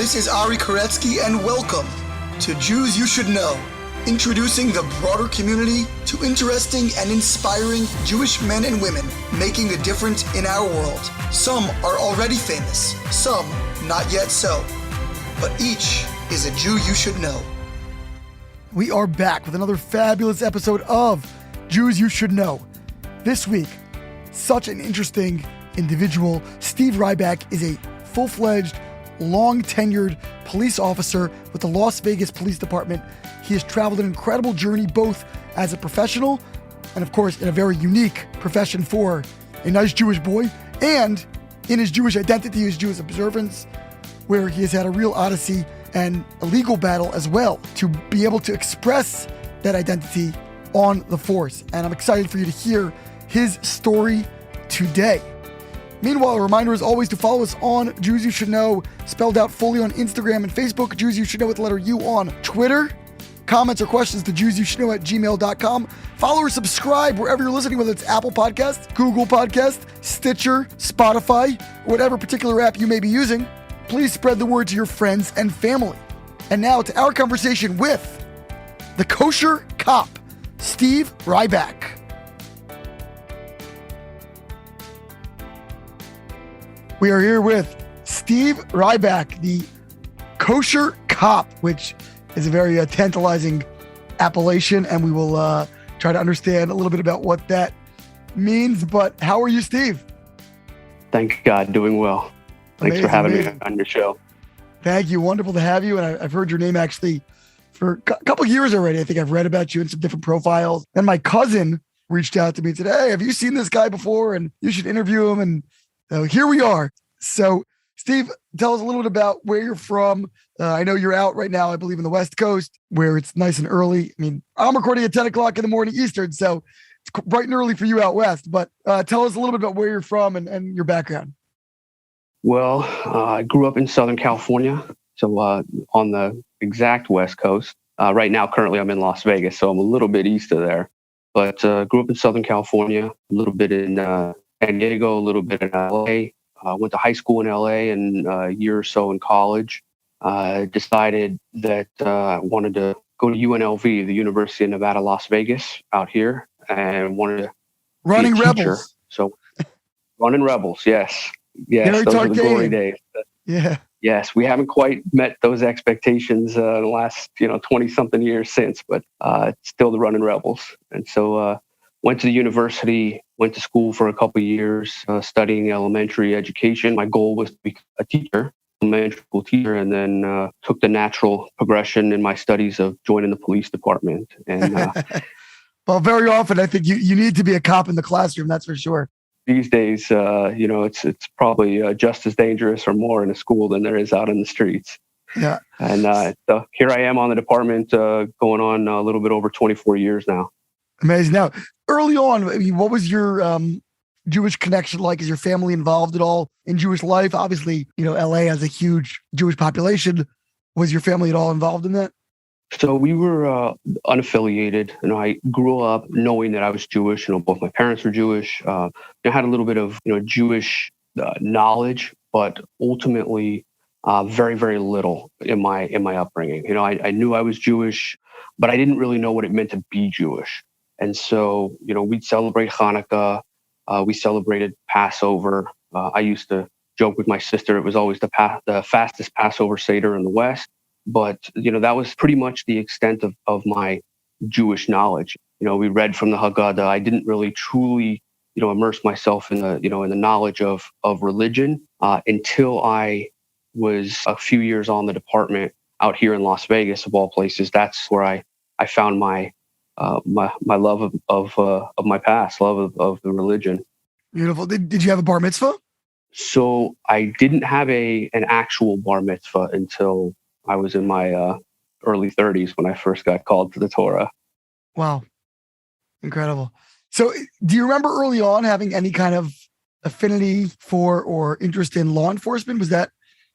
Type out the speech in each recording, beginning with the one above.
This is Ari Koretsky, and welcome to Jews You Should Know, introducing the broader community to interesting and inspiring Jewish men and women making a difference in our world. Some are already famous, some not yet so, but each is a Jew you should know. We are back with another fabulous episode of Jews You Should Know. This week, such an interesting individual. Steve Riback is a full-fledged, long-tenured police officer with the Las Vegas Police Department. He has traveled an incredible journey, both as a professional and, of course, in a very unique profession for a nice Jewish boy, and in his Jewish identity, his Jewish observance, where he has had a real odyssey and a legal battle as well to be able to express that identity on the force. And I'm excited for you to hear his story today. Meanwhile, a reminder is always to follow us on Jews You Should Know, spelled out fully on Instagram and Facebook, Jews You Should Know with the letter U on Twitter. Comments or questions to jewsyoushouldknow@gmail.com. Follow or subscribe wherever you're listening, whether it's Apple Podcasts, Google Podcasts, Stitcher, Spotify, or whatever particular app you may be using. Please spread the word to your friends and family. And now to our conversation with the Kosher Cop, Steve Riback. We are here with Steve Riback, the Kosher Cop, which is a very tantalizing appellation, and we will try to understand a little bit about what that means. But how are you, Steve? Thank God, doing well. Thanks for having me on your show. Thank you. Wonderful to have you. And I've heard your name actually for a couple of years already. I think I've read about you in some different profiles. And my cousin reached out to me today. Hey, have you seen this guy before? And you should interview him. And here we are. So, Steve, tell us a little bit about where you're from. I know you're out right now, I believe, in the West Coast, where it's nice and early. I mean, I'm recording at 10 o'clock in the morning Eastern, so it's bright and early for you out West. But tell us a little bit about where you're from and your background. Well, I grew up in Southern California, so on the exact West Coast. Right now, currently, I'm in Las Vegas, so I'm a little bit east of there. But grew up in Southern California, a little bit in San Diego, a little bit in LA. Went to high school in LA and a year or so in college. Decided that I wanted to go to UNLV, the University of Nevada, Las Vegas, out here, and wanted to Running be a teacher. Rebels. So, running Rebels, yes. Yes, Very those are the glory days. Yeah. Yes, we haven't quite met those expectations in the last 20-something years since, but it's still the running Rebels. And so went to the university, went to school for a couple of years, studying elementary education. My goal was to be a teacher, elementary school teacher, and then took the natural progression in my studies of joining the police department. And well, very often I think you need to be a cop in the classroom, that's for sure. These days, it's probably just as dangerous or more in a school than there is out in the streets. Yeah. And so here I am on the department, going on a little bit over 24 years now. Amazing. Now, early on, I mean, what was your Jewish connection like? Is your family involved at all in Jewish life? Obviously, LA has a huge Jewish population. Was your family at all involved in that? So we were unaffiliated, and I grew up knowing that I was Jewish. Both my parents were Jewish. I had a little bit of Jewish knowledge, but ultimately very, very little in my upbringing. I knew I was Jewish, but I didn't really know what it meant to be Jewish. And so we'd celebrate Hanukkah. We celebrated Passover. I used to joke with my sister it was always the fastest Passover Seder in the West. But, that was pretty much the extent of my Jewish knowledge. We read from the Haggadah. I didn't really truly, immerse myself in the knowledge of religion until I was a few years on the department out here in Las Vegas, of all places. That's where I found my love of my past, love of the religion. Beautiful. Did you have a bar mitzvah? So I didn't have an actual bar mitzvah until I was in my early 30s when I first got called to the Torah. Wow. Incredible. So do you remember early on having any kind of affinity for or interest in law enforcement? Was that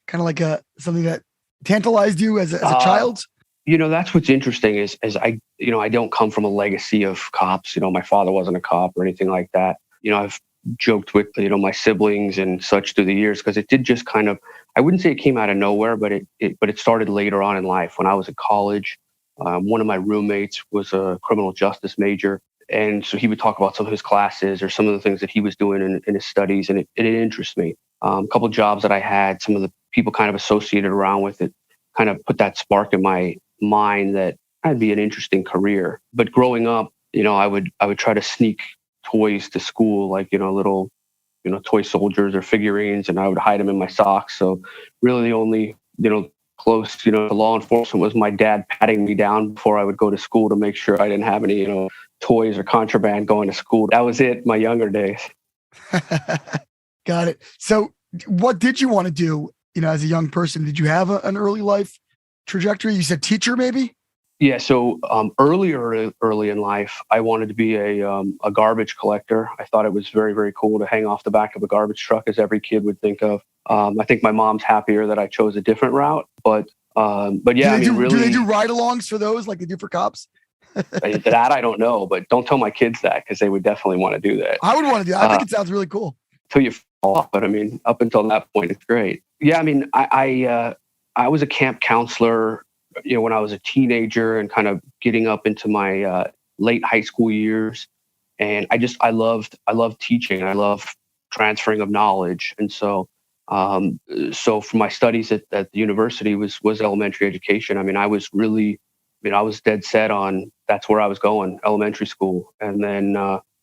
kind of like something that tantalized you as a child? That's what's interesting is I don't come from a legacy of cops. My father wasn't a cop or anything like that. I've joked with, my siblings and such through the years, because it did just kind of, I wouldn't say it came out of nowhere, but it started later on in life. When I was in college, one of my roommates was a criminal justice major. And so he would talk about some of his classes or some of the things that he was doing in his studies, and it interests me. A couple of jobs that I had, some of the people kind of associated around with it kind of put that spark in my mind that that'd be an interesting career. But growing up, I would try to sneak toys to school, like, little, toy soldiers or figurines, and I would hide them in my socks. So really the only, close, to law enforcement was my dad patting me down before I would go to school to make sure I didn't have any, toys or contraband going to school. That was it, my younger days. Got it. So what did you want to do, as a young person? Did you have an early life trajectory? You said teacher, maybe? Yeah. So early in life, I wanted to be a garbage collector. I thought it was very, very cool to hang off the back of a garbage truck, as every kid would think of. I think my mom's happier that I chose a different route, but yeah, do they do ride-alongs for those like they do for cops? That I don't know, but don't tell my kids that, because they would definitely want to do that. I would want to do that. I think it sounds really cool. Till you fall off, but up until that point, it's great. Yeah, I was a camp counselor, when I was a teenager and kind of getting up into my late high school years, and I loved teaching. I love transferring of knowledge, and so for my studies at the university was elementary education. I was really, I was dead set on that's where I was going, elementary school. And then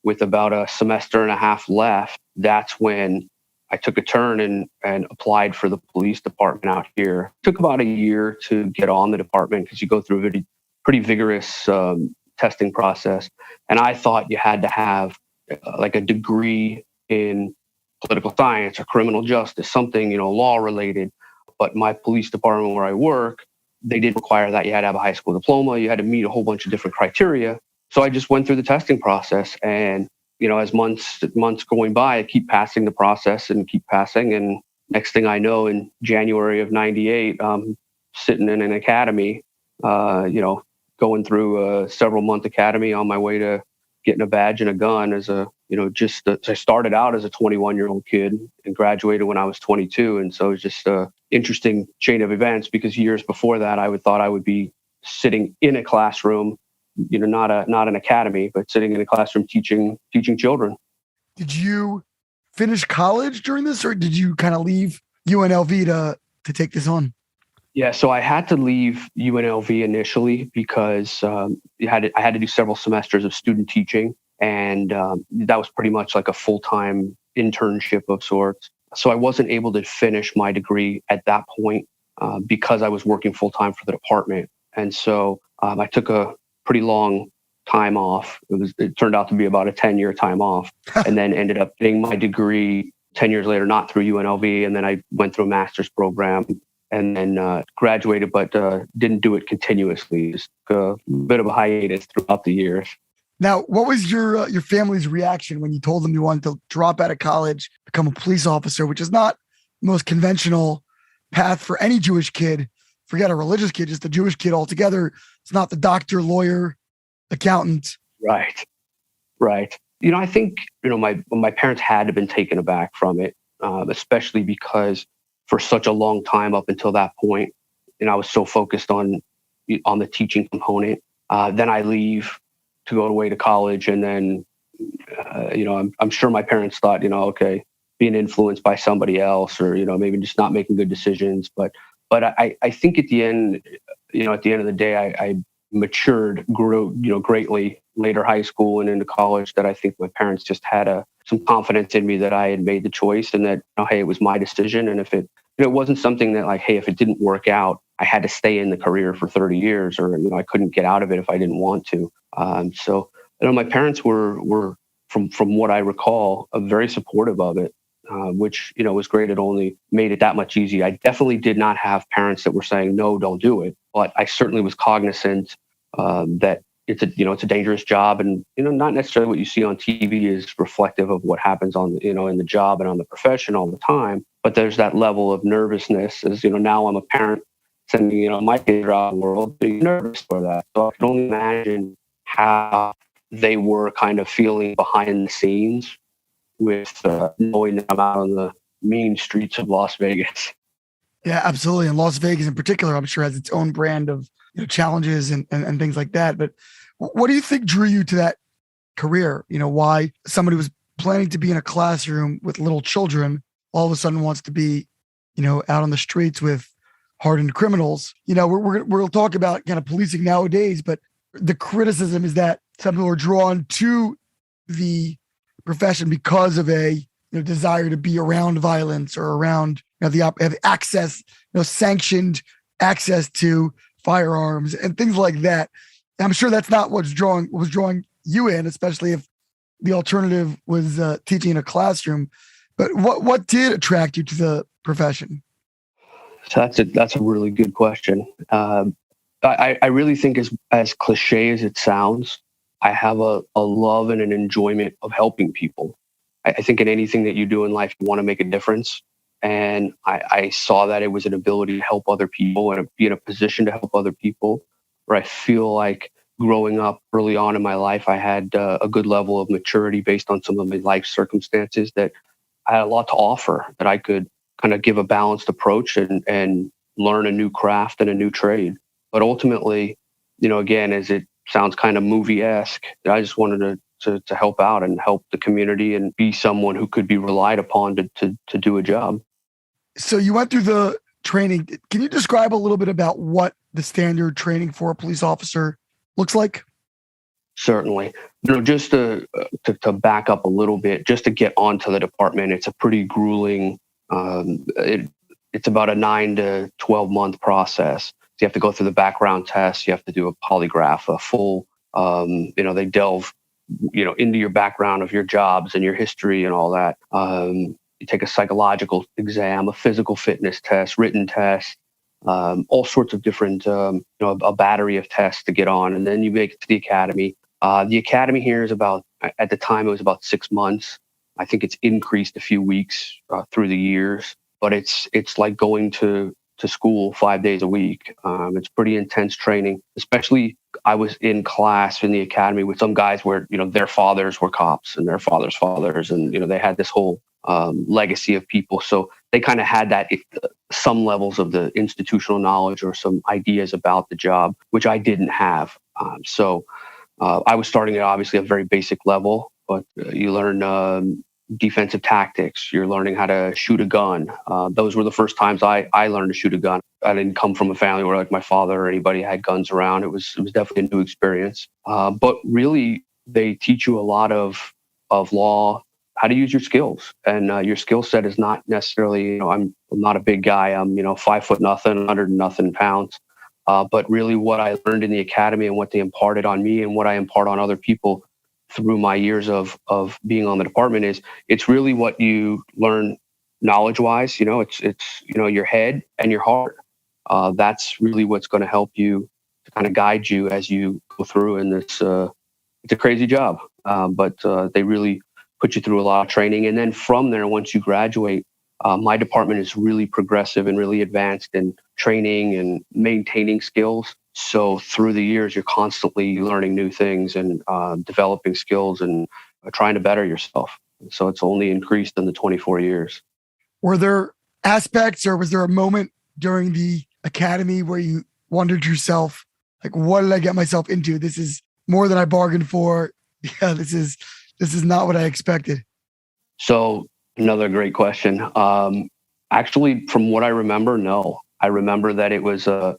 with about a semester and a half left, that's when I took a turn and applied for the police department out here. It took about a year to get on the department, because you go through a pretty vigorous testing process. And I thought you had to have like a degree in political science or criminal justice, something, law related. But my police department where I work, they did require that you had to have a high school diploma. You had to meet a whole bunch of different criteria. So I just went through the testing process, and, as months going by, I keep passing the process and keep passing. And next thing I know, in January of '98, I'm sitting in an academy, going through a several month academy on my way to getting a badge and a gun as a, I started out as a 21-year-old kid and graduated when I was 22. And so it was just a interesting chain of events, because years before that, thought I would be sitting in a classroom, not an academy, but sitting in a classroom teaching children. Did you finish college during this, or did you kind of leave UNLV to take this on? Yeah, so I had to leave UNLV initially because I had to do several semesters of student teaching, and that was pretty much like a full-time internship of sorts. So I wasn't able to finish my degree at that point because I was working full-time for the department. And so I took a pretty long time off. It turned out to be about a 10-year time off, and then ended up getting my degree 10 years later, not through UNLV. And then I went through a master's program and then graduated, but didn't do it continuously. Just a bit of a hiatus throughout the years. Now, what was your family's reaction when you told them you wanted to drop out of college, become a police officer, which is not the most conventional path for any Jewish kid? Forget a religious kid, just a Jewish kid altogether. It's not the doctor, lawyer, accountant. Right. I think, my parents had to have been taken aback from it, especially because for such a long time up until that point, I was so focused on the teaching component. Then I leave to go away to college, and then, I'm sure my parents thought, okay, being influenced by somebody else, or maybe just not making good decisions. But I think at the end of the day, I matured, grew, greatly later high school and into college, that I think my parents just had some confidence in me that I had made the choice, and that, hey, it was my decision. And if it wasn't something that, like, hey, if it didn't work out, I had to stay in the career for 30 years, or, I couldn't get out of it if I didn't want to. So, my parents were from what I recall, very supportive of it, which, was great. It only made it that much easier. I definitely did not have parents that were saying, no, don't do it. But I certainly was cognizant that it's a dangerous job, and not necessarily what you see on TV is reflective of what happens on in the job and on the profession all the time. But there's that level of nervousness, as now I'm a parent sending my kids around the world, being nervous for that. So I can only imagine how they were kind of feeling behind the scenes with knowing that I'm out on the mean streets of Las Vegas. Yeah, absolutely. And Las Vegas in particular, I'm sure has its own brand of challenges and things like that. But what do you think drew you to that career? Why somebody was planning to be in a classroom with little children all of a sudden wants to be, out on the streets with hardened criminals. We'll talk about kind of policing nowadays, but the criticism is that some people are drawn to the profession because of a desire to be around violence or around have access, sanctioned access to firearms and things like that. And I'm sure that's not was drawing you in, especially if the alternative was teaching in a classroom. But what did attract you to the profession? So that's a really good question. I really think as cliche as it sounds, I have a love and an enjoyment of helping people. I think in anything that you do in life, you want to make a difference. And I saw that it was an ability to help other people and be in a position to help other people, where I feel like growing up early on in my life, I had a good level of maturity based on some of my life circumstances, that I had a lot to offer, that I could kind of give a balanced approach and learn a new craft and a new trade. But ultimately, again, as it sounds kind of movie-esque, I just wanted to help out and help the community and be someone who could be relied upon to do a job. So you went through the training. Can you describe a little bit about what the standard training for a police officer looks like? Certainly. Just to back up a little bit, just to get onto the department, it's a pretty grueling, it's about a 9 to 12 month process. So you have to go through the background test. You have to do a polygraph, a full, they delve, into your background of your jobs and your history and all that. You take a psychological exam, a physical fitness test, written test, all sorts of different, a battery of tests to get on. And then you make it to the academy. The academy here is at the time, it was about 6 months. I think it's increased a few weeks through the years, but it's like going to school 5 days a week. It's pretty intense training, especially I was in class in the academy with some guys where, their fathers were cops and their fathers' fathers. And, they had this whole legacy of people. So they kind of had that some levels of the institutional knowledge or some ideas about the job, which I didn't have. So I was starting at obviously a very basic level, but you learn defensive tactics. You're learning how to shoot a gun. Those were the first times I learned to shoot a gun. I didn't come from a family where like my father or anybody had guns around. It was definitely a new experience. But really, they teach you a lot of law, how to use your skills, and your skill set is not necessarily. I'm not a big guy. I'm 5 foot nothing, 100 and nothing pounds. But really, what I learned in the academy and what they imparted on me and what I impart on other people through my years of being on the department is it's really what you learn knowledge-wise. It's your head and your heart. That's really what's going to help you to kind of guide you as you go through. And it's a crazy job, but they really put you through a lot of training. And then from there, once you graduate, my department is really progressive and really advanced in training and maintaining skills. So through the years, you're constantly learning new things and developing skills and trying to better yourself. So it's only increased in the 24 years. Were there aspects or was there a moment during the academy where you wondered to yourself, like, what did I get myself into? This is more than I bargained for. Yeah, this is not what I expected. So another great question. Actually, from what I remember, no. I remember that it was a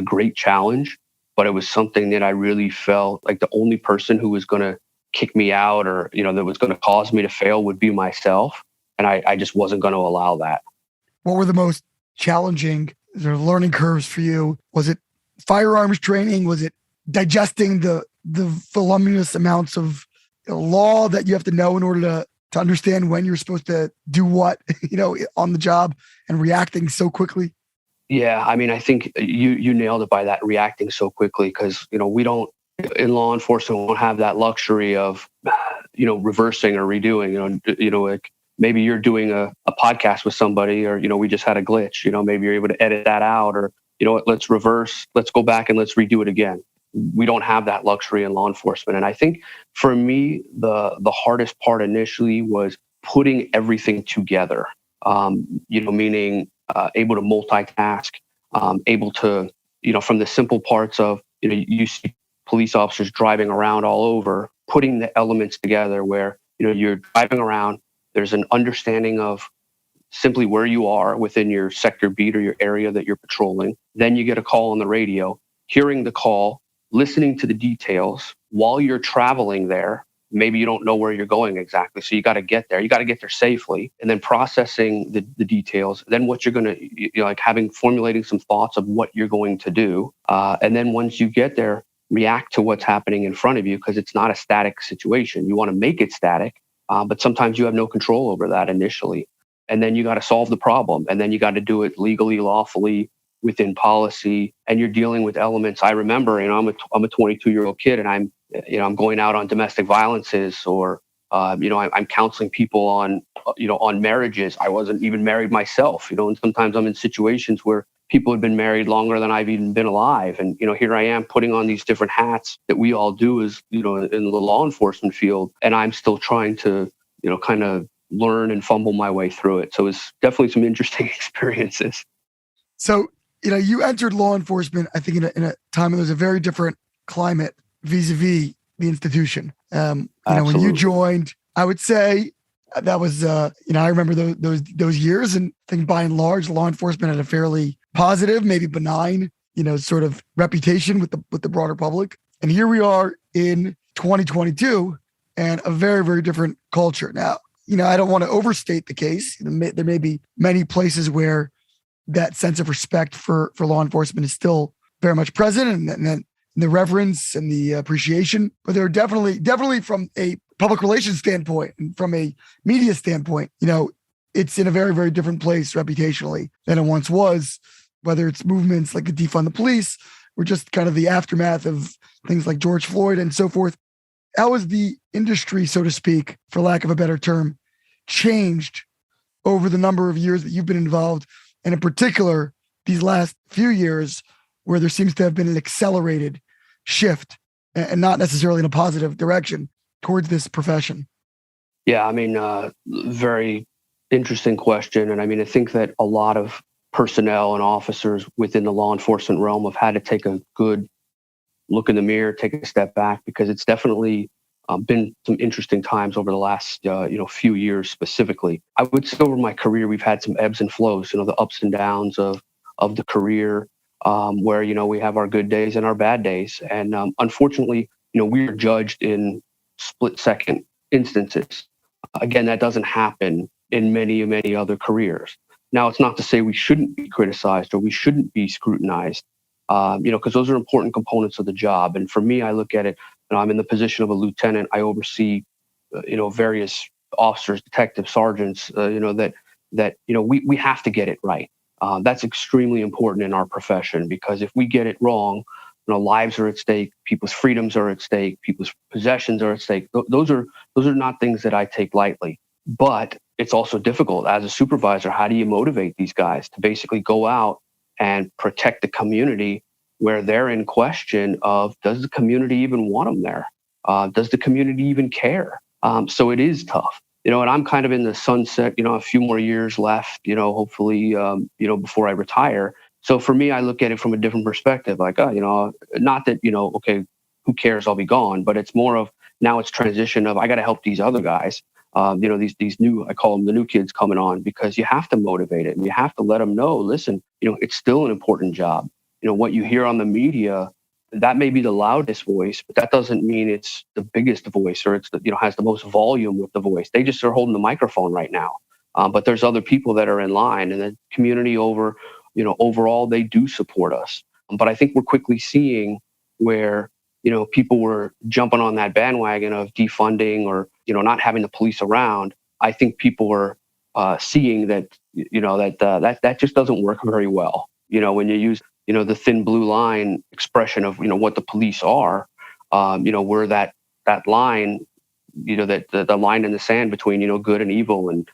great challenge, but it was something that I really felt like the only person who was going to kick me out or that was going to cause me to fail would be myself, and I just wasn't going to allow that. What were the most challenging learning curves for you? Was it firearms training? Was it digesting the voluminous amounts of law that you have to know in order to understand when you're supposed to do what, on the job and reacting so quickly? Yeah, I mean, I think you nailed it by that, reacting so quickly, because, we don't, in law enforcement, we don't have that luxury of, reversing or redoing, like maybe you're doing a podcast with somebody or, we just had a glitch, maybe you're able to edit that out or, let's reverse, let's go back and let's redo it again. we don't have that luxury in law enforcement. And I think for me, the hardest part initially was putting everything together, meaning able to multitask, able to, from the simple parts of, you see police officers driving around all over, putting the elements together where, you're driving around, there's an understanding of simply where you are within your sector beat or your area that you're patrolling. Then you get a call on the radio, hearing the call, listening to the details while you're traveling there. Maybe you don't know where you're going exactly. So you got to get there. You got to get there safely, and then processing the details. Then what you're going to, like formulating some thoughts of what you're going to do. And then once you get there, react to what's happening in front of you, because it's not a static situation. You want to make it static, but sometimes you have no control over that initially. And then you got to solve the problem. And then you got to do it legally, lawfully, within policy. And you're dealing with elements. I remember, I'm a 22-year-old kid, and I'm going out on domestic violences, or I'm counseling people on marriages. I wasn't even married myself, and sometimes I'm in situations where people have been married longer than I've even been alive. And, here I am putting on these different hats that we all do as, in the law enforcement field. And I'm still trying to, kind of learn and fumble my way through it. So it's definitely some interesting experiences. So, you entered law enforcement, I think, in a time when there's a very different climate vis-a-vis the institution. When you joined, I would say that was, I remember those years, and I think by and large, law enforcement had a fairly positive, maybe benign, sort of reputation with the broader public. And here we are in 2022, and a very, very different culture. Now, I don't want to overstate the case. There may be many places where that sense of respect for law enforcement is still very much present, and the reverence and the appreciation. But there are definitely from a public relations standpoint and from a media standpoint, it's in a very, very different place reputationally than it once was, whether it's movements like the defund the police or just kind of the aftermath of things like George Floyd and so forth. How has the industry, so to speak, for lack of a better term, changed over the number of years that you've been involved, and in particular, these last few years, where there seems to have been an accelerated shift, and not necessarily in a positive direction, towards this profession? Yeah, very interesting question. And I think that a lot of personnel and officers within the law enforcement realm have had to take a good look in the mirror, take a step back, because it's definitely been some interesting times over the last few years specifically. I would say over my career, we've had some ebbs and flows, the ups and downs of the career, where we have our good days and our bad days. And unfortunately, we are judged in split-second instances. Again, that doesn't happen in many, many other careers. Now, it's not to say we shouldn't be criticized or we shouldn't be scrutinized, because those are important components of the job. And for me, I look at it, I'm in the position of a lieutenant. I oversee, various officers, detectives, sergeants, that we have to get it right. That's extremely important in our profession, because if we get it wrong, lives are at stake, people's freedoms are at stake, people's possessions are at stake. Those are not things that I take lightly. But it's also difficult as a supervisor. How do you motivate these guys to basically go out and protect the community, where they're in question of, does the community even want them there? Does the community even care? So it is tough. And I'm kind of in the sunset, a few more years left, hopefully, before I retire. So for me, I look at it from a different perspective, like, not that, okay, who cares? I'll be gone. But it's more of, now it's transition of, I got to help these other guys. These new, I call them the new kids coming on, because you have to motivate it, and you have to let them know, listen, it's still an important job. What you hear on the media, that may be the loudest voice, but that doesn't mean it's the biggest voice, or it's has the most volume with the voice. They just are holding the microphone right now. But there's other people that are in line, and the community overall, they do support us. But I think we're quickly seeing where, people were jumping on that bandwagon of defunding, or, not having the police around. I think people were seeing that, that just doesn't work very well. When you use, the thin blue line expression of, what the police are, where that line, that the line in the sand between, good and evil, and,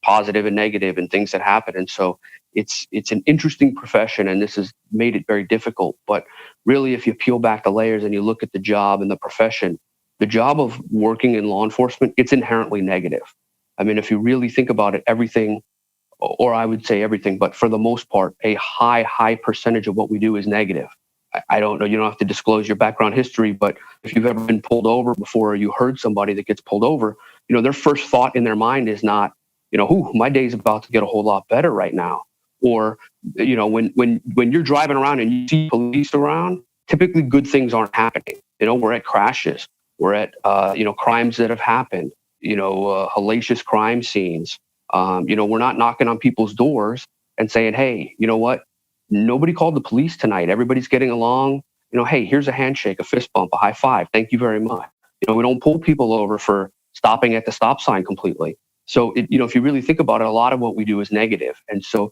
positive and negative and things that happen. And so it's an interesting profession, and this has made it very difficult. But really, if you peel back the layers and you look at the job and the profession, the job of working in law enforcement, it's inherently negative. I mean, if you really think about it, everything, or I would say everything, but for the most part, a high percentage of what we do is negative. I don't know, you don't have to disclose your background history, but if you've ever been pulled over before, or you heard somebody that gets pulled over, their first thought in their mind is not, my day's about to get a whole lot better right now. Or, when you're driving around and you see police around, typically good things aren't happening. We're at crashes, we're at, crimes that have happened, hellacious crime scenes. We're not knocking on people's doors and saying, hey, you know what? Nobody called the police tonight. Everybody's getting along. Hey, here's a handshake, a fist bump, a high five. Thank you very much. We don't pull people over for stopping at the stop sign completely. So, if you really think about it, a lot of what we do is negative. And so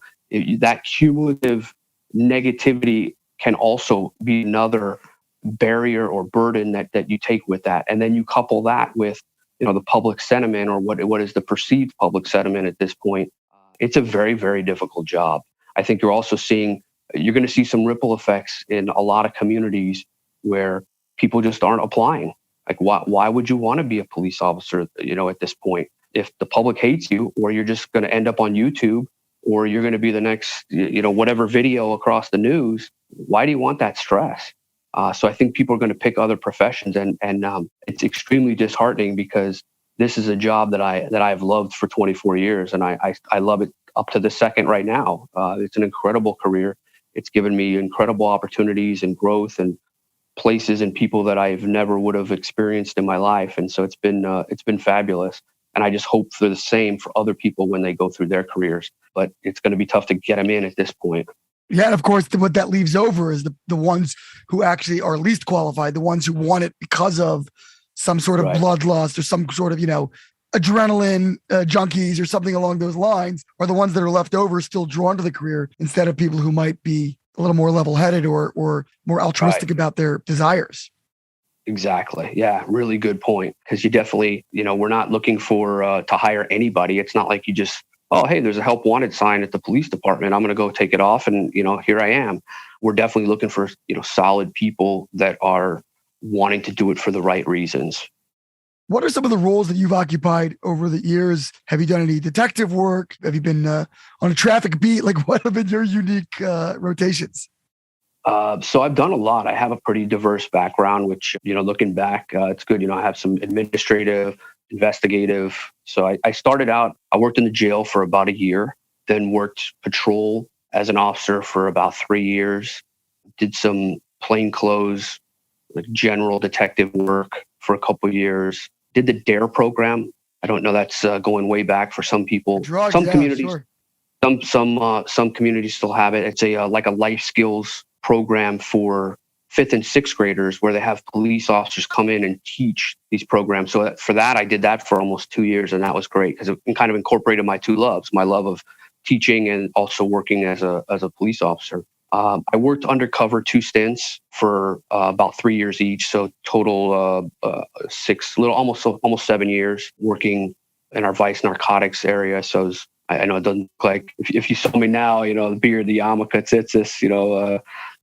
that cumulative negativity can also be another barrier or burden that you take with that. And then you couple that with, the public sentiment, or what is the perceived public sentiment at this point. It's a very, very difficult job. I think you're going to see some ripple effects in a lot of communities where people just aren't applying. Like, why would you want to be a police officer, at this point? If the public hates you, or you're just going to end up on YouTube, or you're going to be the next, whatever video across the news, why do you want that stress? So I think people are going to pick other professions, and it's extremely disheartening, because this is a job that I've loved for 24 years, and I love it up to the second right now. It's an incredible career. It's given me incredible opportunities and growth and places and people that I've never would have experienced in my life. And so it's been fabulous. And I just hope for the same for other people when they go through their careers. But it's going to be tough to get them in at this point. Yeah, and of course, what that leaves over is the ones who actually are least qualified, the ones who want it because of some sort of bloodlust or some sort of, adrenaline junkies or something along those lines, are the ones that are left over still drawn to the career, instead of people who might be a little more level-headed or more altruistic about their desires. Exactly. Yeah, really good point. Because you definitely, we're not looking for to hire anybody. It's not like you just, oh, hey, there's a help wanted sign at the police department. I'm going to go take it off, and here I am. We're definitely looking for solid people that are wanting to do it for the right reasons. What are some of the roles that you've occupied over the years? Have you done any detective work? Have you been on a traffic beat? Like, what have been your unique rotations? So I've done a lot. I have a pretty diverse background, which, looking back, it's good. I have some administrative, investigative. So I started out, I worked in the jail for about a year, then worked patrol as an officer for about 3 years, did some plainclothes, like general detective work for a couple of years, did the DARE program. I don't know, that's going way back for some people. Drugs, some yeah, communities, sure. some communities still have it. It's like a life skills program for 5th and 6th graders, where they have police officers come in and teach these programs. So for that, I did that for almost 2 years, and that was great, because it kind of incorporated my two loves, my love of teaching and also working as a police officer. I worked undercover 2 stints for about 3 years each, so total 6, almost 7 years working in our vice narcotics area. So I know it doesn't look like, if you saw me now, the beard, the yarmulke, tzitzis, You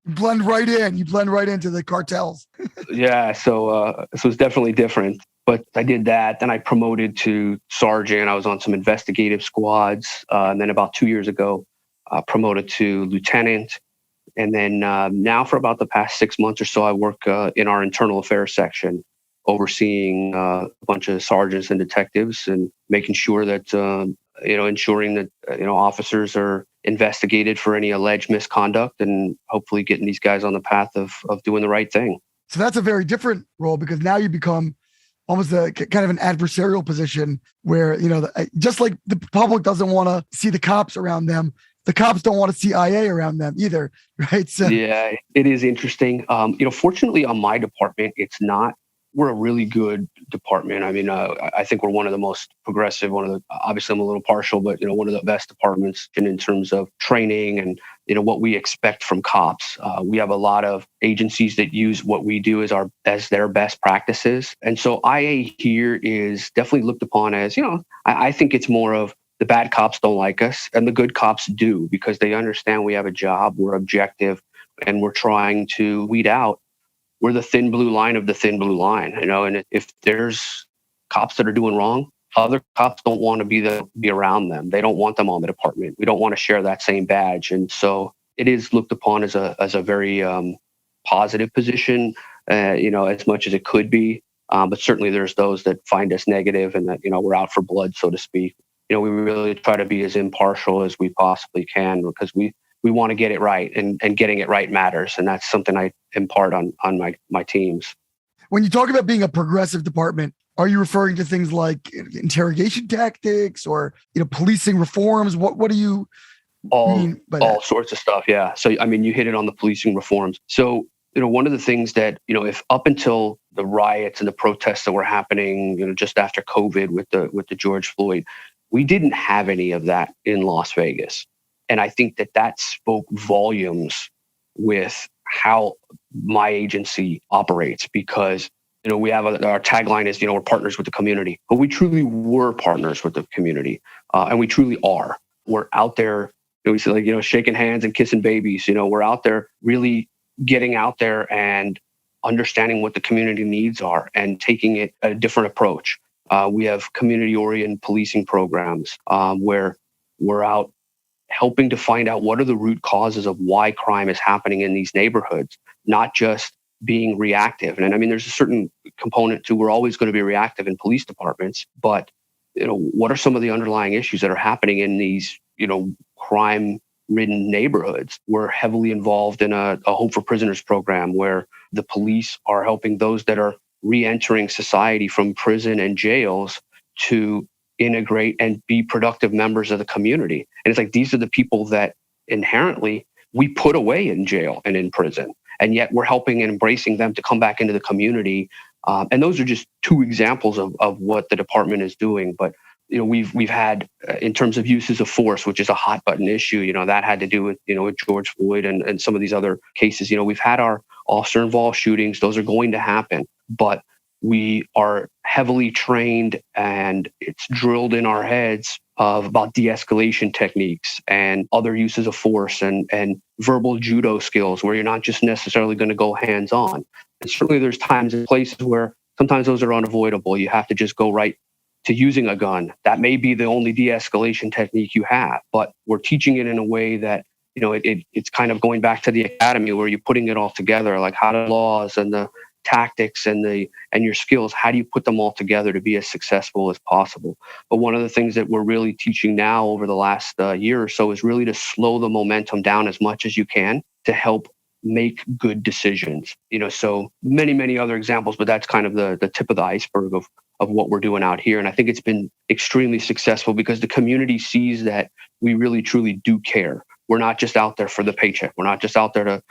blend right in. You blend right into the cartels. Yeah, so it's definitely different. But I did that. Then I promoted to sergeant. I was on some investigative squads. And then about 2 years ago, promoted to lieutenant. And then now for about the past 6 months or so, I work in our internal affairs section, overseeing a bunch of sergeants and detectives, and making sure that, ensuring that, officers are investigated for any alleged misconduct, and hopefully getting these guys on the path of doing the right thing. So that's a very different role, because now you become almost a kind of an adversarial position where, just like the public doesn't want to see the cops around them, the cops don't want to see IA around them either, right? So yeah, it is interesting. Fortunately on my department, we're a really good department. I mean, I think we're one of the most progressive, obviously I'm a little partial, but, one of the best departments in terms of training and, what we expect from cops. We have a lot of agencies that use what we do as their best practices. And so IA here is definitely looked upon as, I think it's more of the bad cops don't like us and the good cops do, because they understand we have a job, we're objective, and we're trying to weed out. We're the thin blue line of the thin blue line, and if there's cops that are doing wrong, other cops don't want to be around them. They don't want them on the department. We don't want to share that same badge. And so it is looked upon as a very positive position, as much as it could be. But certainly there's those that find us negative and that, we're out for blood, so to speak. We really try to be as impartial as we possibly can, because we want to get it right, and getting it right matters. And that's something I impart on my teams. When you talk about being a progressive department, are you referring to things like interrogation tactics or, policing reforms? What do you mean by that? All sorts of stuff. Yeah. So, you hit it on the policing reforms. So, one of the things that, if up until the riots and the protests that were happening, just after COVID with the George Floyd, we didn't have any of that in Las Vegas. And I think that spoke volumes with how my agency operates, because we have our tagline is, we're partners with the community, but we truly were partners with the community. And we truly are. We're out there, we say, shaking hands and kissing babies. We're out there really getting out there and understanding what the community needs are and taking it a different approach. We have community-oriented policing programs where we're out helping to find out what are the root causes of why crime is happening in these neighborhoods, not just being reactive. And there's a certain component to, we're always going to be reactive in police departments, but what are some of the underlying issues that are happening in these, crime-ridden neighborhoods? We're heavily involved in a Hope for Prisoners program where the police are helping those that are re-entering society from prison and jails to integrate and be productive members of the community. And it's like, these are the people that inherently we put away in jail and in prison. And yet we're helping and embracing them to come back into the community. And those are just two examples of what the department is doing. But, we've had, in terms of uses of force, which is a hot button issue, that had to do with, with George Floyd and some of these other cases. We've had our officer involved shootings. Those are going to happen. But we are heavily trained, and it's drilled in our heads about de-escalation techniques and other uses of force and verbal judo skills, where you're not just necessarily going to go hands-on. And certainly there's times and places where sometimes those are unavoidable. You have to just go right to using a gun. That may be the only de-escalation technique you have, but we're teaching it in a way that, it's kind of going back to the academy, where you're putting it all together, like how the laws and the tactics and your skills, how do you put them all together to be as successful as possible? But one of the things that we're really teaching now over the last year or so is really to slow the momentum down as much as you can to help make good decisions. So many other examples, but that's kind of the tip of the iceberg of what we're doing out here. And I think it's been extremely successful because the community sees that we really truly do care. We're not just out there for the paycheck. We're not just out there to,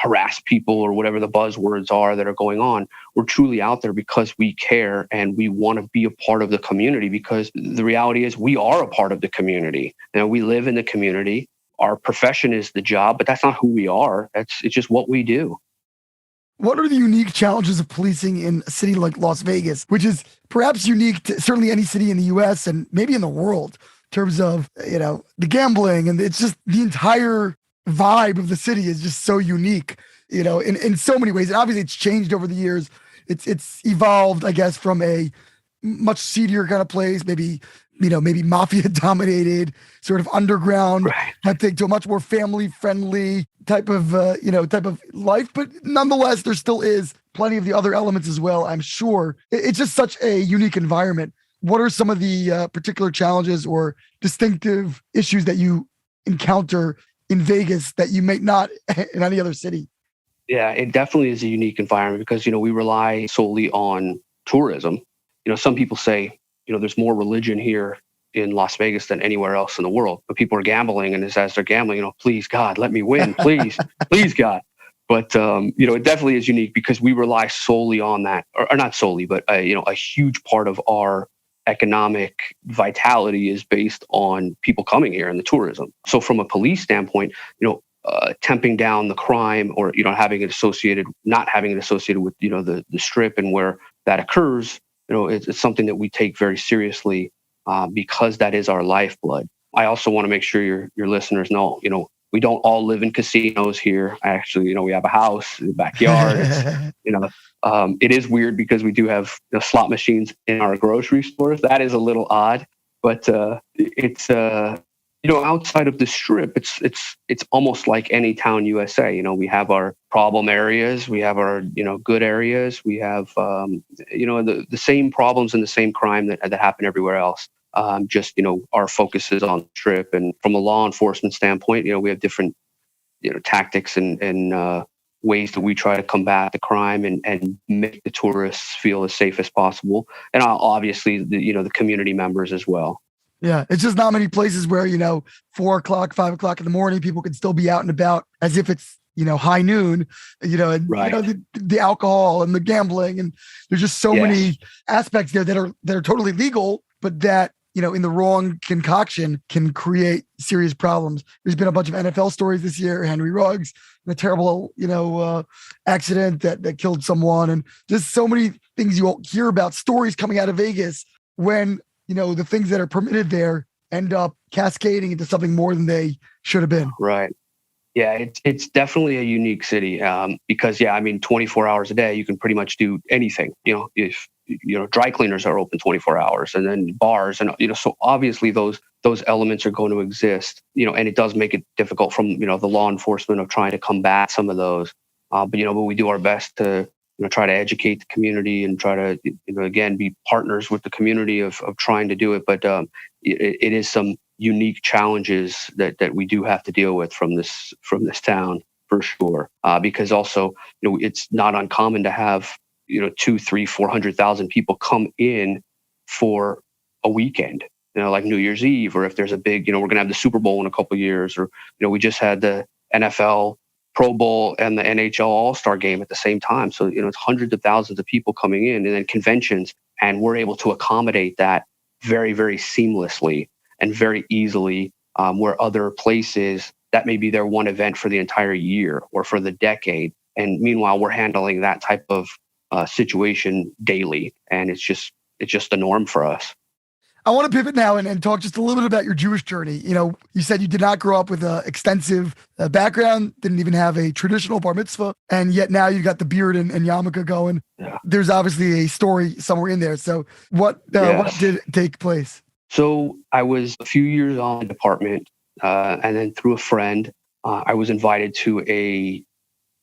harass people or whatever the buzzwords are that are going on. We're truly out there because we care and we want to be a part of the community, because the reality is we are a part of the community. We live in the community. Our profession is the job, but that's not who we are. It's just what we do. What are the unique challenges of policing in a city like Las Vegas, which is perhaps unique to certainly any city in the US and maybe in the world, in terms of, the gambling, and it's just the entire vibe of the city is just so unique, in so many ways. And obviously it's changed over the years. It's evolved, I guess, from a much seedier kind of place, maybe mafia dominated, sort of underground type thing, to a much more family friendly type of life. But nonetheless, there still is plenty of the other elements as well, I'm sure. It's just such a unique environment. What are some of the particular challenges or distinctive issues that you encounter in Vegas that you may not in any other city? Yeah, it definitely is a unique environment because, we rely solely on tourism. Some people say, there's more religion here in Las Vegas than anywhere else in the world. But people are gambling, and as they're gambling, please God, let me win, please, please God. But it definitely is unique because we rely solely on that, or not solely, but a huge part of our economic vitality is based on people coming here and the tourism. So from a police standpoint, temping down the crime, or not having it associated with the strip and where that occurs, it's something that we take very seriously. because that is our lifeblood. I also want to make sure your listeners know, we don't all live in casinos here. Actually, we have a house, a backyard. It is weird because we do have slot machines in our grocery stores. That is a little odd, but it's outside of the strip, it's almost like any town USA. We have our problem areas, we have our good areas, we have the same problems and the same crime that happen everywhere else. Just our focus is on the strip, and from a law enforcement standpoint, we have different tactics and ways that we try to combat the crime and make the tourists feel as safe as possible, and obviously the community members as well. Yeah, it's just not many places where 4:00, 5:00 in the morning, people can still be out and about as if it's high noon. And Right. The alcohol and the gambling, and there's just so many aspects there that are totally legal, but that in the wrong concoction can create serious problems. There's been a bunch of NFL stories this year, Henry Ruggs, a terrible accident that killed someone, and just so many things you won't hear about, stories coming out of Vegas when the things that are permitted there end up cascading into something more than they should have been. Right. Yeah, it's definitely a unique city because 24 hours a day, you can pretty much do anything. If dry cleaners are open 24 hours, and then bars, and so obviously those elements are going to exist. And it does make it difficult from the law enforcement of trying to combat some of those. But we do our best to try to educate the community and try to again be partners with the community of trying to do it. But it is some unique challenges that we do have to deal with from this town for sure. Because also it's not uncommon to have 2, 3, 400,000 people come in for a weekend. Like New Year's Eve, or if there's a big we're gonna have the Super Bowl in a couple of years, or we just had the NFL Pro Bowl and the NHL All-Star game at the same time. So, it's hundreds of thousands of people coming in, and then conventions, and we're able to accommodate that very, very seamlessly and very easily, where other places that may be their one event for the entire year or for the decade. And meanwhile, we're handling that type of situation daily. And it's just the norm for us. I want to pivot now and talk just a little bit about your Jewish journey. You said you did not grow up with an extensive background, didn't even have a traditional bar mitzvah, and yet now you got the beard and yarmulke going. Yeah. There's obviously a story somewhere in there. So what did take place? So I was a few years on the department, and then through a friend, I was invited to a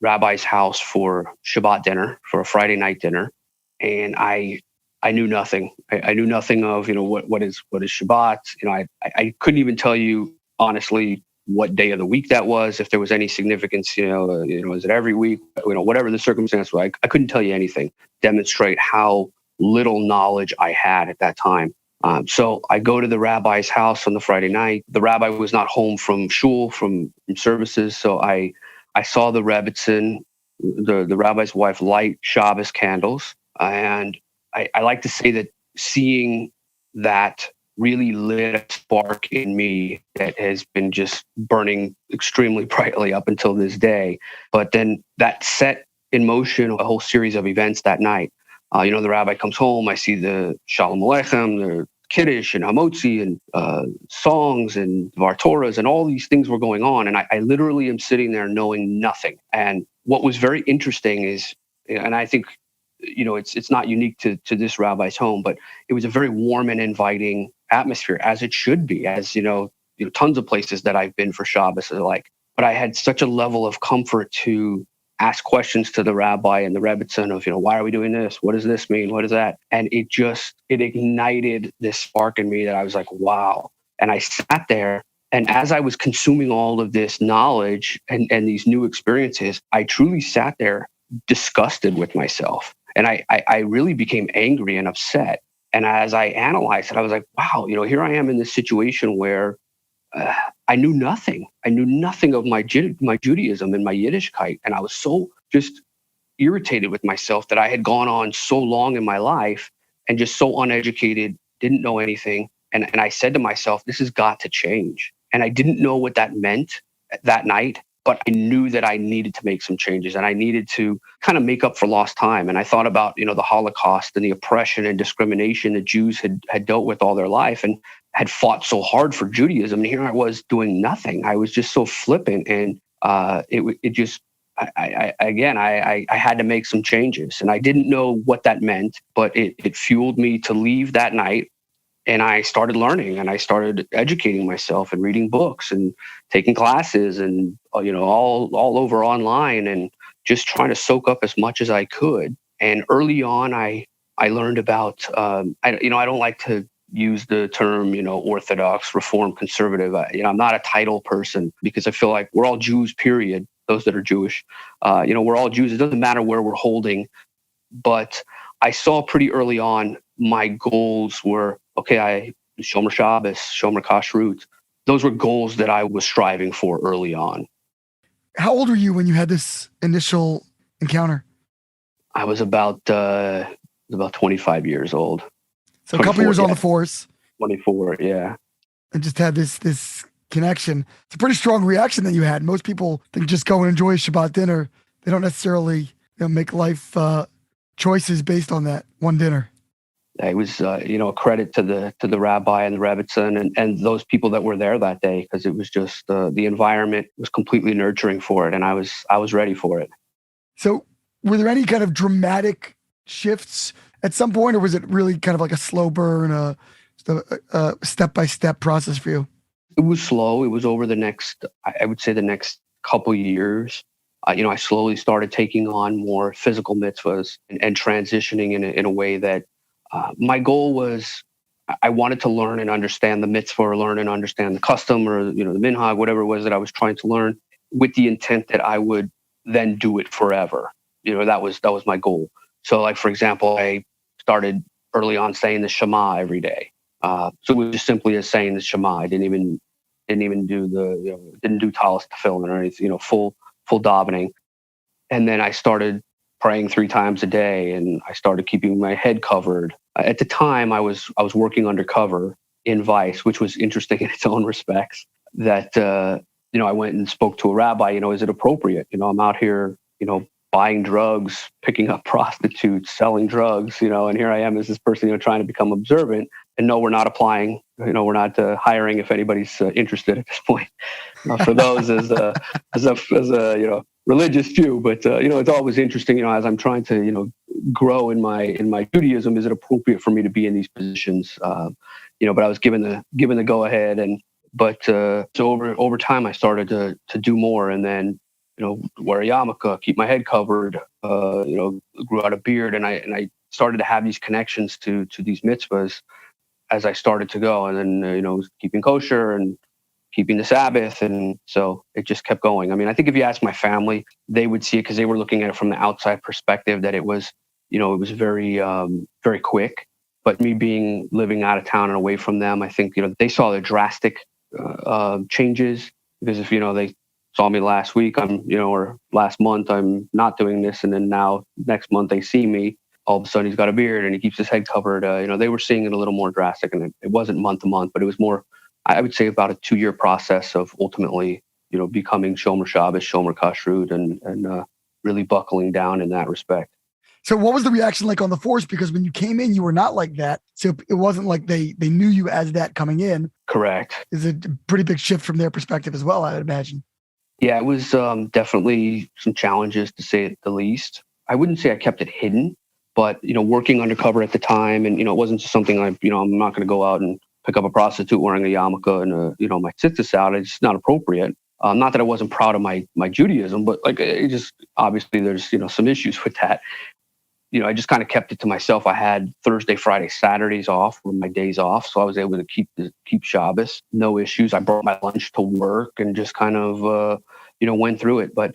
rabbi's house for Shabbat dinner, for a Friday night dinner, and I knew nothing. I knew nothing of what is Shabbat. I couldn't even tell you honestly what day of the week that was, if there was any significance. Was it every week? Whatever the circumstance was, I couldn't tell you anything. Demonstrate how little knowledge I had at that time. So I go to the rabbi's house on the Friday night. The rabbi was not home from shul, from services. So I saw the Rebbitzin, the rabbi's wife, light Shabbos candles. And I like to say that seeing that really lit a spark in me that has been just burning extremely brightly up until this day. But then that set in motion a whole series of events that night. The rabbi comes home. I see the Shalom Aleichem, the Kiddush and Hamotzi and songs and Vartoras and all these things were going on. And I literally am sitting there knowing nothing. And what was very interesting is, and I think, it's not unique to this rabbi's home, but it was a very warm and inviting atmosphere, as it should be, as, tons of places that I've been for Shabbos are like. But I had such a level of comfort to ask questions to the rabbi and the Rebbitzin of, why are we doing this? What does this mean? What is that? And it ignited this spark in me that I was like, wow. And I sat there, and as I was consuming all of this knowledge and these new experiences, I truly sat there disgusted with myself. And I really became angry and upset. And as I analyzed it, I was like, wow, here I am in this situation where I knew nothing. I knew nothing of my Judaism and my Yiddishkeit. And I was so just irritated with myself that I had gone on so long in my life and just so uneducated, didn't know anything. And I said to myself, this has got to change. And I didn't know what that meant that night, but I knew that I needed to make some changes and I needed to kind of make up for lost time. And I thought about, the Holocaust and the oppression and discrimination that Jews had dealt with all their life and had fought so hard for Judaism. And here I was doing nothing. I was just so flippant. And it just, I had to make some changes. And I didn't know what that meant, but it fueled me to leave that night. And I started learning and I started educating myself and reading books and taking classes and, all over online and just trying to soak up as much as I could. And early on, I learned about, I don't like to use the term, Orthodox, Reform, Conservative. I'm not a title person because I feel like we're all Jews, period. Those that are Jewish, we're all Jews. It doesn't matter where we're holding. But I saw pretty early on my goals were, okay, Shomer Shabbos, Shomer Kashrut. Those were goals that I was striving for early on. How old were you when you had this initial encounter? I was about 25 years old. So a couple years on the force. 24, yeah. And just had this connection. It's a pretty strong reaction that you had. Most people think just go and enjoy a Shabbat dinner. They don't necessarily make life choices based on that one dinner. It was, a credit to the rabbi and the rebbitzin and those people that were there that day, because it was just the environment was completely nurturing for it, and I was ready for it. So, were there any kind of dramatic shifts at some point, or was it really kind of like a slow burn, a step-by-step process for you? It was slow. It was over the next couple years. I slowly started taking on more physical mitzvahs and transitioning in a way that my goal was I wanted to learn and understand the mitzvah or learn and understand the custom or, the minhag, whatever it was that I was trying to learn with the intent that I would then do it forever. That was my goal. So like, for example, I started early on saying the Shema every day. So it was just simply as saying the Shema. I didn't even do didn't do talis tefillin or anything, full davening. And then I started praying 3 times a day, and I started keeping my head covered. At the time, I was working undercover in Vice, which was interesting in its own respects. That I went and spoke to a rabbi. Is it appropriate? I'm out here, buying drugs, picking up prostitutes, selling drugs. And here I am as this person, trying to become observant. And no, we're not applying. We're not hiring if anybody's interested at this point. For those as a religious Jew, but it's always interesting. As I'm trying to grow in my Judaism, is it appropriate for me to be in these positions? But I was given the go ahead, so over time I started to do more, and then wear a yarmulke, keep my head covered. Grew out a beard, and I started to have these connections to these mitzvahs as I started to go, and then keeping kosher and keeping the Sabbath. And so it just kept going. I mean, I think if you ask my family, they would see it because they were looking at it from the outside perspective that it was very, very quick. But me living out of town and away from them, I think, they saw the drastic changes, because if, they saw me last week, or last month, I'm not doing this. And then now next month they see me, all of a sudden he's got a beard and he keeps his head covered. They were seeing it a little more drastic, and it wasn't month to month, but it was more, I would say, about a 2-year process of ultimately, becoming Shomer Shabbos, Shomer Kashrut, and really buckling down in that respect. So what was the reaction like on the force? Because when you came in, you were not like that. So it wasn't like they knew you as that coming in. Correct. Is a pretty big shift from their perspective as well, I would imagine. Yeah, it was definitely some challenges, to say it the least. I wouldn't say I kept it hidden, but, working undercover at the time, and, it wasn't just something I'm not going to go out and pick up a prostitute wearing a yarmulke and, my tzitzis out. It's just not appropriate. Not that I wasn't proud of my Judaism, but like, it just, obviously there's, some issues with that. I just kind of kept it to myself. I had Thursday, Friday, Saturdays off were my days off. So I was able to keep Shabbos, no issues. I brought my lunch to work and just kind of, went through it. But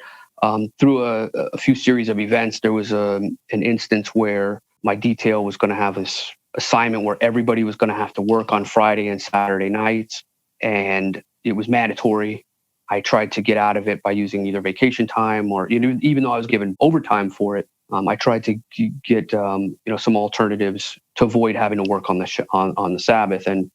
through a few series of events, there was an instance where my detail was going to have this assignment where everybody was going to have to work on Friday and Saturday nights. And it was mandatory. I tried to get out of it by using either vacation time or, even though I was given overtime for it, I tried to get, some alternatives to avoid having to work on the Sabbath. And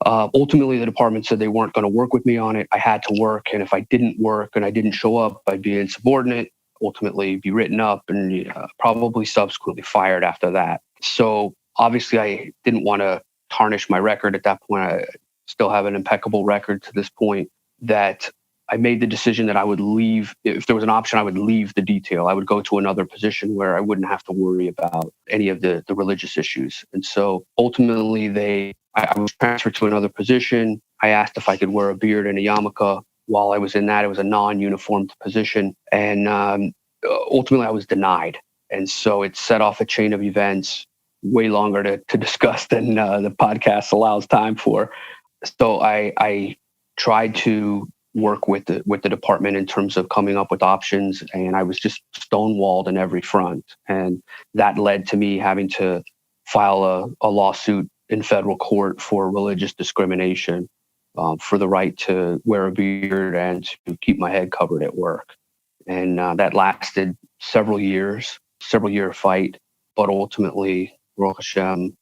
Ultimately, the department said they weren't going to work with me on it. I had to work. And if I didn't work and I didn't show up, I'd be insubordinate, ultimately be written up and probably subsequently fired after that. So obviously, I didn't want to tarnish my record at that point. I still have an impeccable record to this point, that I made the decision that I would leave. If there was an option, I would leave the detail. I would go to another position where I wouldn't have to worry about any of the religious issues. And so ultimately, I was transferred to another position. I asked if I could wear a beard and a yarmulke. While I was in that, it was a non-uniformed position. And ultimately, I was denied. And so it set off a chain of events way longer to discuss than the podcast allows time for. So I tried to work with the department in terms of coming up with options, and I was just stonewalled in every front. And that led to me having to file a lawsuit in federal court for religious discrimination, for the right to wear a beard and to keep my head covered at work. And that lasted several year fight, but ultimately, Baruch Hashem,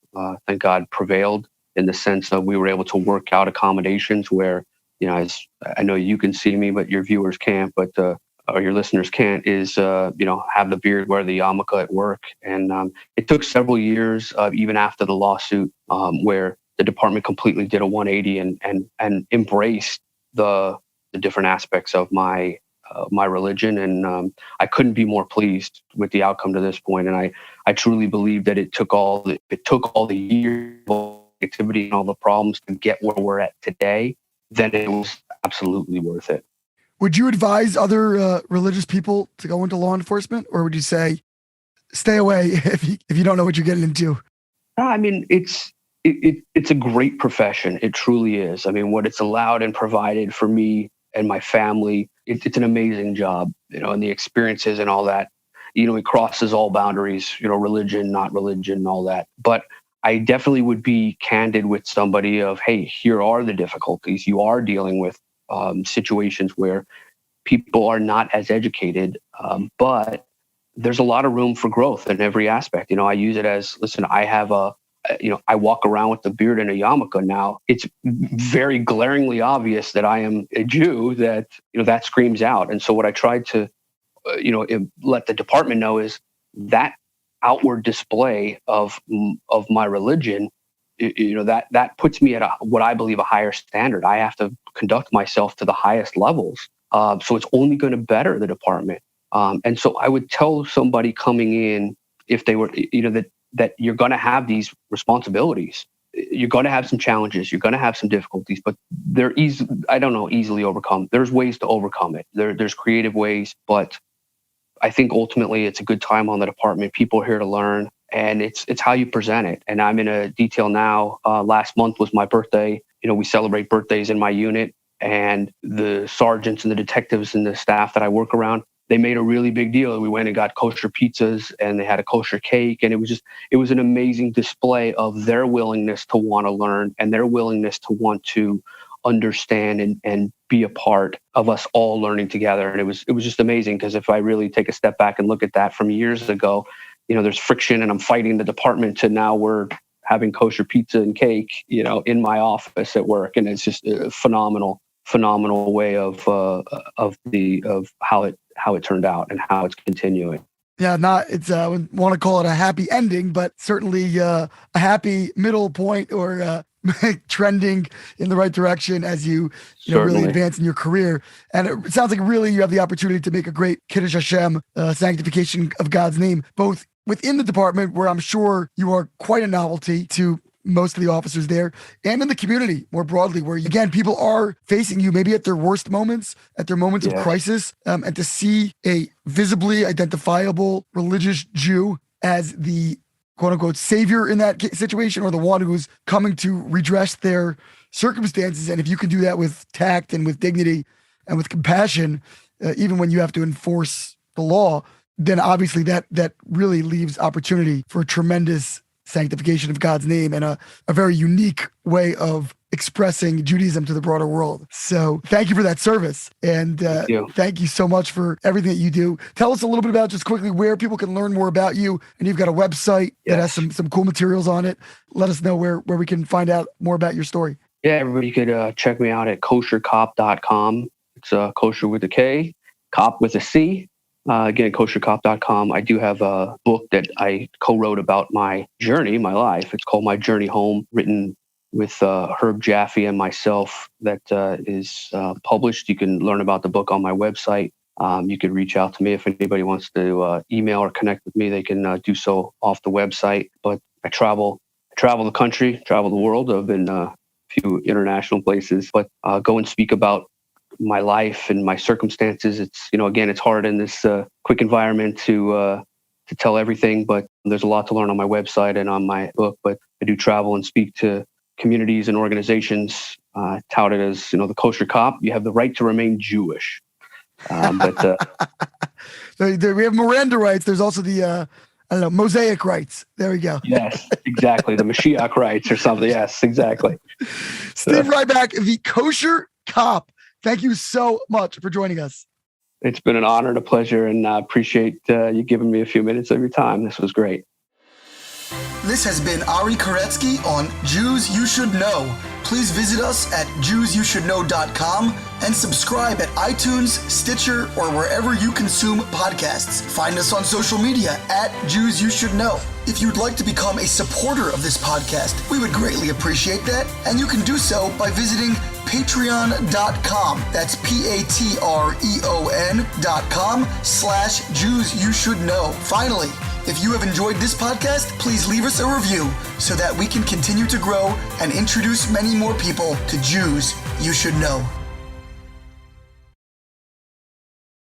thank God, prevailed in the sense of we were able to work out accommodations where, as I know you can see me, but your viewers can't, or your listeners can't, is, have the beard, wear the yarmulke at work. And it took several years, even after the lawsuit, where the department completely did a 180 and embraced the different aspects of my religion. And I couldn't be more pleased with the outcome to this point. And I truly believe that it took all the years of activity and all the problems to get where we're at today. Then it was absolutely worth it. Would you advise other religious people to go into law enforcement, or would you say stay away if you don't know what you're getting into? I mean, it's a great profession. It truly is. I mean, what it's allowed and provided for me and my family, it's an amazing job, and the experiences and all that. It crosses all boundaries, religion, not religion, all that. But I definitely would be candid with somebody of, hey, here are the difficulties. You are dealing with situations where people are not as educated, but there's a lot of room for growth in every aspect. I use it as, listen, I have I walk around with the beard and a yarmulke now. It's very glaringly obvious that I am a Jew, that screams out. And so what I tried to, let the department know is that outward display of my religion, that puts me at what I believe a higher standard. I have to conduct myself to the highest levels. So it's only going to better the department. And so I would tell somebody coming in, if they were, that you're going to have these responsibilities. You're going to have some challenges. You're going to have some difficulties, but they're easily overcome. There's ways to overcome it. There's creative ways, but I think ultimately it's a good time on the department. People are here to learn, and it's how you present it. And I'm in a detail now. Last month was my birthday. We celebrate birthdays in my unit, and the sergeants and the detectives and the staff that I work around, they made a really big deal. We went and got kosher pizzas, and they had a kosher cake. And it was an amazing display of their willingness to want to learn and their willingness to want to understand and be a part of us all learning together. And it was just amazing, because if I really take a step back and look at that from years ago, there's friction and I'm fighting the department, to now we're having kosher pizza and cake, in my office at work. And it's just a phenomenal way of how it turned out and how it's continuing. Yeah, I wouldn't want to call it a happy ending, but certainly a happy middle point, or trending in the right direction as you really advance in your career. And it sounds like really you have the opportunity to make a great Kiddush Hashem, sanctification of God's name, both within the department, where I'm sure you are quite a novelty to most of the officers there, and in the community more broadly, where again, people are facing you maybe at their worst moments, at their moments of crisis, and to see a visibly identifiable religious Jew as the quote unquote savior in that situation, or the one who's coming to redress their circumstances. And if you can do that with tact and with dignity and with compassion, even when you have to enforce the law, then obviously that really leaves opportunity for a tremendous sanctification of God's name and a very unique way of expressing Judaism to the broader world. So thank you for that service. And thank you so much for everything that you do. Tell us a little bit about, just quickly, where people can learn more about you. And you've got a website that has some cool materials on it. Let us know where we can find out more about your story. Yeah, everybody could check me out at koshercop.com. It's kosher with a K, cop with a C. Again, koshercop.com. I do have a book that I co-wrote about my journey, my life. It's called My Journey Home, written with Herb Jaffe and myself, that is published. You can learn about the book on my website. You can reach out to me if anybody wants to email or connect with me. They can do so off the website. But I travel the country, travel the world. I've been few international places, but go and speak about my life and my circumstances. It's, again, it's hard in this quick environment to tell everything, but there's a lot to learn on my website and on my book. But I do travel and speak to communities and organizations touted as, the kosher cop. You have the right to remain Jewish. But we have Miranda rights. There's also the Mosaic rights. There we go. Yes, exactly. The Mashiach rights or something. Yes, exactly. Steve Riback, the Kosher Cop. Thank you so much for joining us. It's been an honor and a pleasure, and I appreciate you giving me a few minutes of your time. This was great. This has been Ari Koretsky on Jews You Should Know. Please visit us at JewsYouShouldKnow.com and subscribe at iTunes, Stitcher, or wherever you consume podcasts. Find us on social media at Jews You Should Know. If you'd like to become a supporter of this podcast, we would greatly appreciate that, and you can do so by visiting patreon.com. That's patreon.com/Jews You Should Know. Finally, if you have enjoyed this podcast, please leave us a review so that we can continue to grow and introduce many more people to Jews You Should Know.